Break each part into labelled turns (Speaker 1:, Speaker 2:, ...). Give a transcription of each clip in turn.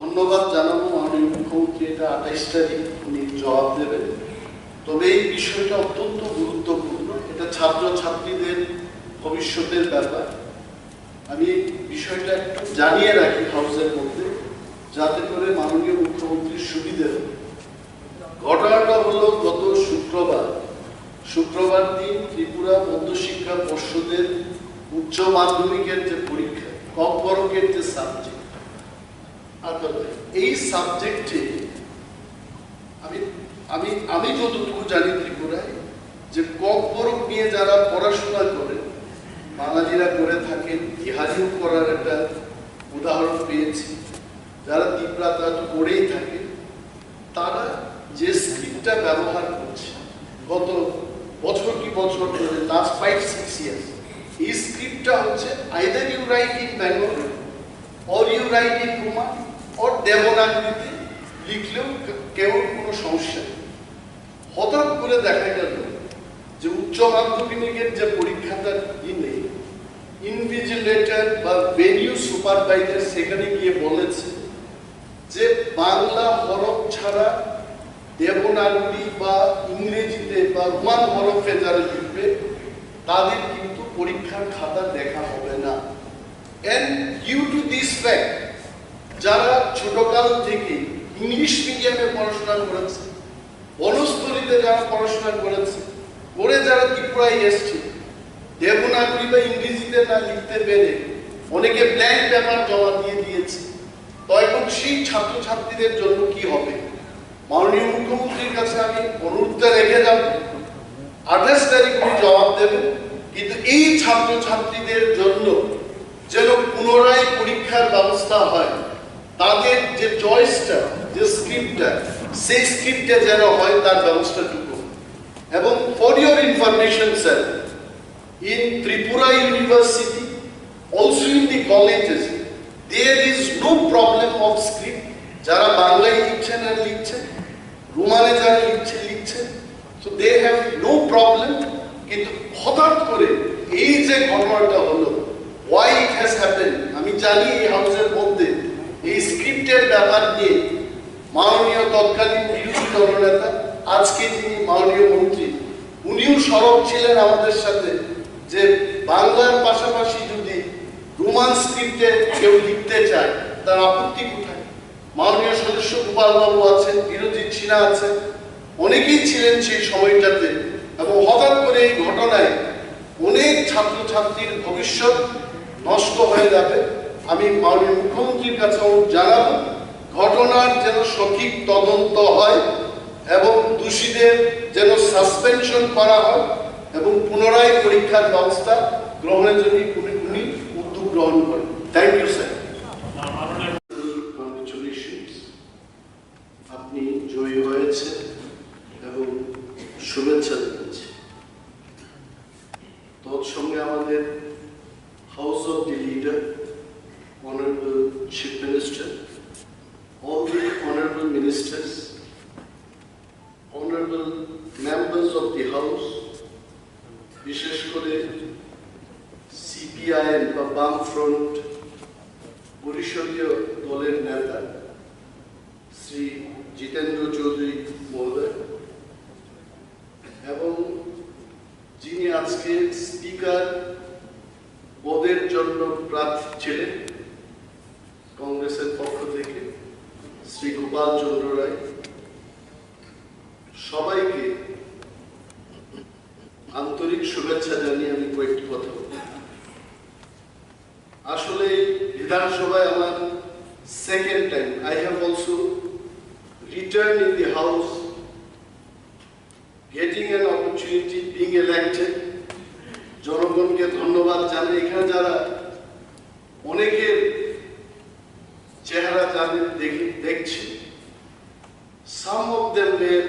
Speaker 1: ধন্যবাদ জানাবো মাননীয় মুখ্যমন্ত্রী। এটা 28 তারিখ উনি জবাব দেবেন। তবে এই বিষয়টা অত্যন্ত গুরুত্বপূর্ণ, এটা ছাত্রছাত্রীদের ভবিষ্যতের ব্যাপার। আমি বিষয়টা একটু জানিয়ে রাখি হাউসের মধ্যে, যাতে করে মাননীয় মুখ্যমন্ত্রীর সুবিধে হবে। ঘটনাটা হলো গত শুক্রবার দিন ত্রিপুরা মধ্যশিক্ষা পর্ষদের উচ্চ মাধ্যমিকের যে পরীক্ষা, কম্পরকের যে সাবজেক্ট, এই সাবজেক্টে আমি যতটুকু জানি ত্রিপুরায় যে কম্পরক নিয়ে যারা পড়াশোনা করেন, বাঙালিরা করে থাকেন, বিহারিও করার একটা উদাহরণ পেয়েছি, যারা ত্রিপুরা তারা করেই থাকে, তারা যে স্ক্রিপ্টটা ব্যবহার করছে গত বছর কি বছর ধরে, লাস্ট 5-6 ইয়ার্স, এই স্ক্রিপ্টটা হচ্ছে either you write in Bengali or you write in Roman or দেবনাগরীতে লিখলেও কেউ কোনো সমস্যা নেই। হঠাৎ করে দেখা গেল যে উচ্চ মাধ্যমিকের যে পরীক্ষাটা দিনে ইনভিজিলেটর বা ভেনিউ সুপারভাইজার সেখানে গিয়ে বলেছে যে বাংলা হরফ ছাড়া দেবনাগরী বা ইংরেজিতে বা রোমান হরফে যারা লিখবে তাদের কিন্তু পরীক্ষার খাতা দেখা হবে না। And due to this fact, যারা ছোটকাল থেকে ইংলিশ মিডিয়ামে পড়াশোনা করেছে, বনস্থলীতে যারা পড়াশোনা করেছে, করে যারা ত্রিপুরায় এসছে, দেবনাগরী বা ইংরেজিতে না লিখতে পেরে অনেকে ব্ল্যাঙ্ক পেপার জমা দিয়ে দিয়েছে। তো এখন সেই ছাত্রছাত্রীদের জন্য কি হবে? মাননীয় মুখ্যমন্ত্রীর কাছে আমি অনুরোধটা রেখে যাব, 28 তারিখ উনি জবাব দেবেন, কিন্তু এই ছাত্রছাত্রীদের জন্য যেন পুনরায় পরীক্ষার ব্যবস্থা হয়, তাদের যে চয়েসটা, যে স্ক্রিপ্টটা, সেই স্ক্রিপ্টে যেন হয় তার ব্যবস্থাটুকু। এবং for your information sir, in Tripura University, also in the colleges, there is no problem of script. যারা বাংলায় লিখছেন আর লিখছেন, রোমানে যারা লিখছেন, so they have no problem. কিন্তু হঠাৎ করে এই যে ঘটনাটা হলো, why it has happened, আমি জানি এই হাউসের মধ্যে এই স্ক্রিপ্টের ব্যাপার নিয়ে মাননীয় তৎকালীন বিরোধী দলনেতা, আজকে যিনি মাননীয় মন্ত্রী, উনিও সরব ছিলেন আমাদের সাথে যে বাংলার পাশাপাশি যদি রোমান স্ক্রিপ্টে কেউ লিখতে চায় তার আপত্তি কোথায়। মাননীয় সদস্য গোপাল বাবু আছেন, বিরোধী সিনহা আছেন, অনেকেই ছিলেন সেই সময়টাতে। এবং হঠাৎ করে এই ঘটনায় অনেক ছাত্রছাত্রীর ভবিষ্যৎ নষ্ট হয়ে যাবে। আমি মাননীয় মুখ্যমন্ত্রীর কাছে জানাবো, ঘটনার যেন সঠিক তদন্ত হয় এবং দোষীদের যেন সাসপেনশন করা হয় এবং পুনরায় পরীক্ষার ব্যবস্থা গ্রহণের জন্য উনি উদ্যোগ গ্রহণ করেন। Thank you sir. কংগ্রেচুলেশনস, আপনি জয়ী হয়েছে এবং শুভেচ্ছা দিচ্ছি। তৎসঙ্গে আমাদের house of the leader, Honorable Chief Minister, all the honorable ministers, honorable members of the House, বিশেষ করে সিপিআইএম বা বামফ্রন্ট পরিষদীয় দলের নেতা শ্রী জিতেন্দ্র চৌধুরী মহোদয়, এবং যিনি আজকে স্পিকার পদের জন্য প্রার্থী ছিলেন কংগ্রেসের পক্ষ থেকে শ্রী গোপাল চন্দ্র রায়, সবাইকে আন্তরিক শুভেচ্ছা জানিয়ে আমি কয়েকটি কথা বলব। আসলে বিধানসভায় আমার second time, I have also return in the house, getting an opportunity, being elected. জনগণকে ধন্যবাদ জানাই। এখানে যারা অনেকের চেহারা যাদের দেখছি, some of them were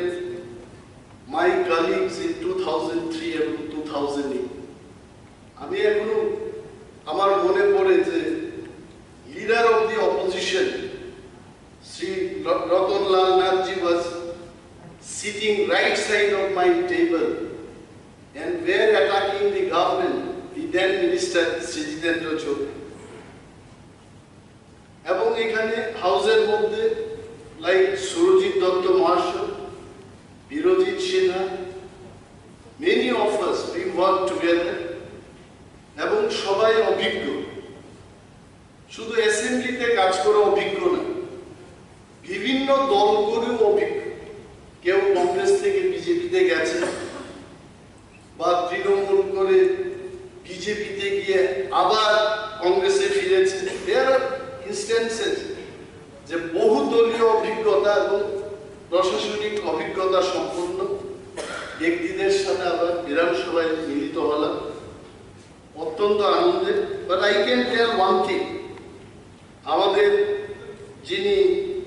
Speaker 1: my colleagues in 2003 এবং 2008. আমি এখনো আমার মনে পড়ে যে leader of the opposition Shri Ratanlal Nathji was sitting right side of my table and were attacking the government, the then minister Sri Jitendra Chaudhary. এবং এখানে হাউসের মধ্যে লাইক সুরজিৎ দত্ত মহাশয়, Birjit Sinha, many of us we work together এবং সবাই অভিজ্ঞ, শুধু অ্যাসেম্বলিতে কাজ করে অভিজ্ঞ না, বিভিন্ন দল করেও অভিজ্ঞ। কেউ কংগ্রেস থেকে বিজেপিতে গেছে বা তৃণমূল করে বিজেপিতে গিয়ে আবার কংগ্রেসে ফিরেছে। দেয়ার আর ইনস্ট্যান্সেস যে বহু দলীয় অভিজ্ঞতা এবং প্রশাসনিক অভিজ্ঞতা সম্পন্ন ব্যক্তিদের সাথে আবার বিধানসভায় মিলিত হলাম, অত্যন্ত আনন্দের। But I can tell one thing, আমাদের যিনি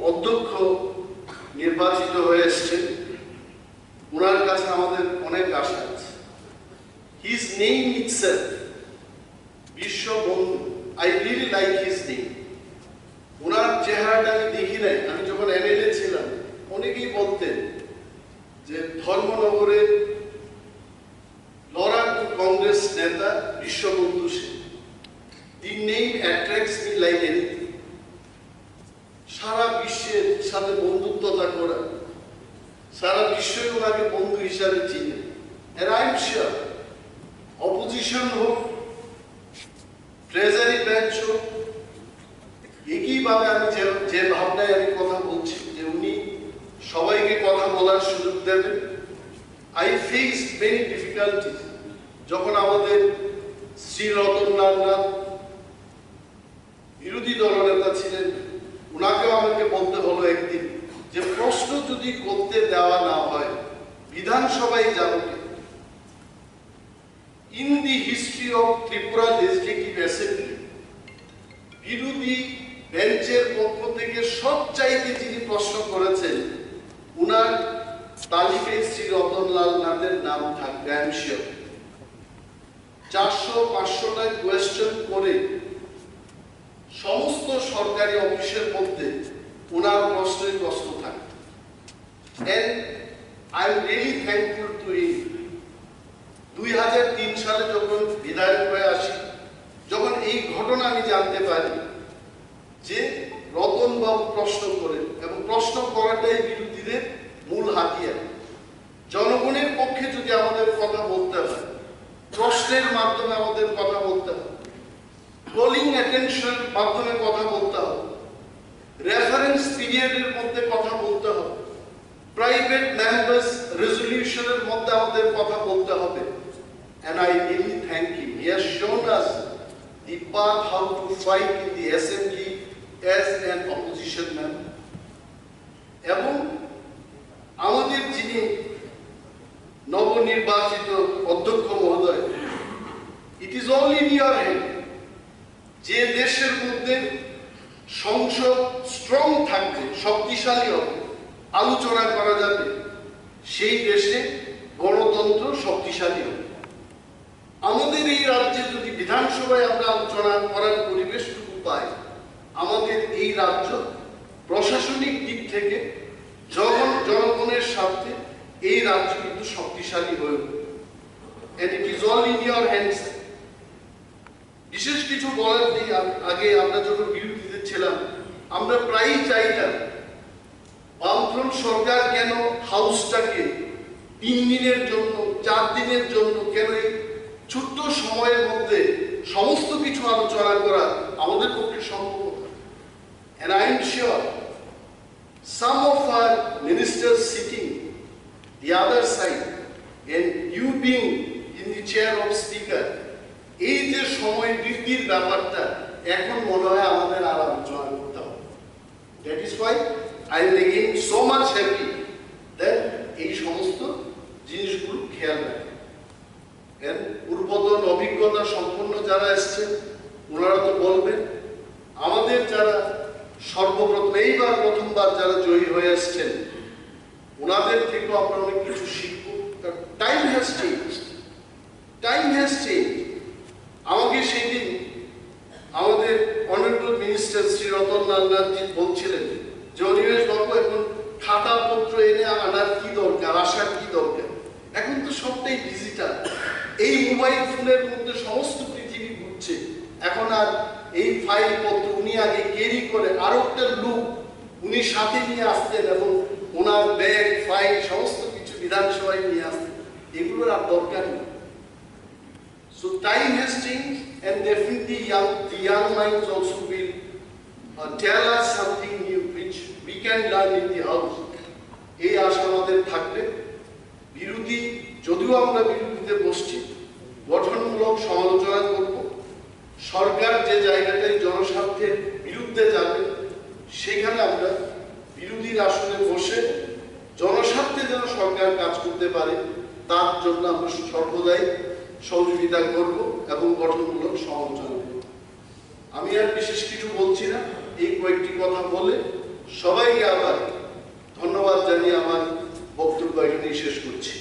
Speaker 1: অধ্যক্ষ নির্বাচিত হয়ে এসছেন ওনার কাছে আমাদের অনেক আশা আছে। His name itself Biswabandhu, I really like his name. ওনার চেহারাটা আমি দেখি নাই, আমি যখন এমএলএ ছিলাম অনেকেই বলতেন যে ধর্মনগরের লড়াকু কংগ্রেস নেতা Biswabandhu Sen. The name attracts me like anything. সারা বিশ্বের সাথে বন্ধুত্বতা করা, সারা বিশ্বই ওনাকে বন্ধু হিসাবে চিনে। And I'm sure অপোজিশন হোক, ট্রেজারি ব্রাঞ্চ হোক, একইভাবে আমি যে ভাবনায় আমি কথা বলছি যে উনি সবাইকে কথা বলার সুযোগ দেবেন। I face many difficulties. যখন আমাদের শ্রী রতনলাল নাথ বিরোধী দলনেতা ছিলেন, ওনাকেও আমাকে বলতে হলো একদিন যে প্রশ্ন যদি করতে দেওয়া না হয় বিধানসভায় যাবে। In the history of Tripura legislative assembly বিরোধী বেঞ্চের পক্ষ থেকে সবচাইতে যিনি প্রশ্ন করেছেন উনার তালিকায় শ্রী রতনলাল নাথের নাম থাকবে। আই এম শিওর 400-500টা কোয়েশ্চেন করে সমস্ত সরকারি অফিসের মধ্যে ওনার প্রশ্নের প্রশ্ন থাকে। And I am really thankful to him. 2003 সালে যখন বিধায়ক হয়ে আসি, যখন এই ঘটনা আমি জানতে পারি যে রতন বাবু প্রশ্ন করেন এবং প্রশ্ন করাটাই বিরোধীদের মূল হাতিয়ার। জনগণের পক্ষে যদি আমাদের কথা বলতে হয়, প্রশ্নের মাধ্যমে আমাদের কথা বলতে হয়, কলিং অ্যাটেনশন মাধ্যমে কথা বলতে হবে, রেফারেন্স পিরিয়ডের মধ্যে কথা বলতে হবে, প্রাইভেট মেম্বার্স রেজলিউশনের মধ্যে আমাদের কথা বলতে হবে। And I really thank him. He has shown us the path how to fight in the assembly as an opposition member. এবং আমাদের যিনি নবনির্বাচিত অধ্যক্ষ মহোদয়, it is all in your hand. যে দেশের মধ্যে সংসদ স্ট্রং থাকবে, শক্তিশালী হবে, আলোচনা করা যাবে, সেই দেশে গণতন্ত্র শক্তিশালী হবে। আমাদের এই রাজ্যে যদি বিধানসভায় আমরা আলোচনা করার পরিবেশটুকু পাই, আমাদের এই রাজ্য প্রশাসনিক দিক থেকে জনগণের স্বার্থে এই রাজ্য কিন্তু শক্তিশালী হয়ে উঠবে। And it is all in your hands. বিশেষ কিছু বলার নেই। আগে আমরা যখন বিরোধীতে ছিলাম আমরা প্রায়ই চাইতাম বামফ্রন্ট সরকার কেন হাউসটাকে 3 দিনের জন্য 4 দিনের জন্য কেন ছোট্ট সময়ের মধ্যে সমস্ত কিছু আলোচনা করা আমাদের পক্ষে সম্ভব না। And I am sure some of our ministers sitting the other side and you being in the chair of speaker, এই যে সময় বৃদ্ধির ব্যাপারটা এখন মনে হয় আমাদের আর আলোচনা করতে হবে। That is why I am again so much happy that এই সমস্ত জিনিসগুলো খেয়াল রাখে। পূর্বতন অভিজ্ঞতা সম্পন্ন যারা এসছেন ওনারা তো বলবেন, আমাদের যারা সর্বপ্রথম এইবার প্রথমবার যারা জয়ী হয়ে এসছেন ওনাদের থেকেও আমরা অনেক কিছু শিখব। Time has changed, time has change. আমাকে সেই দিন আমাদের অনারেবল মিনিস্টার শ্রী রতনলাল নাথজি বলছিলেন যে অনিমেষ বাবু এখন খাতাপত্র এনে আনার কি দরকার, আসার কি দরকার, এখন তো সবটাই ডিজিটাল। এই মোবাইল ফোনের মধ্যে সমস্ত পৃথিবী ঘুরছে, এখন আর এই ফাইল পত্র উনি উনি আগে ক্যারি করে আরো একটা লোক উনি সাথে নিয়ে আসতেন এবং ওনার ব্যাগ ফাইল সমস্ত কিছু বিধানসভায় নিয়ে আসতেন, এগুলোর আর দরকার নেই। So time has changed, and definitely the young minds also will tell us something new which we can learn in the house. এই আশা আমাদের থাকবে। বিরোধী যদিও আমরা বিরোধীতে বসছি, গঠনমূলক সমালোচনা করব। সরকার যে জায়গাটায় জনস্বার্থের বিরুদ্ধে যাবে সেখানে আমরা বিরোধীর আসনে বসে জনস্বার্থে যেন সরকার কাজ করতে পারে তার জন্য আমরা সর্বদাই সহযোগিতা করব এবং গঠনমূলক সমালোচনা করব। আমি আর বিশেষ কিছু বলছি না, এই কয়েকটি কথা বলে সবাইকে আবার ধন্যবাদ জানিয়ে আমার বক্তব্য এখানেই শেষ করছি।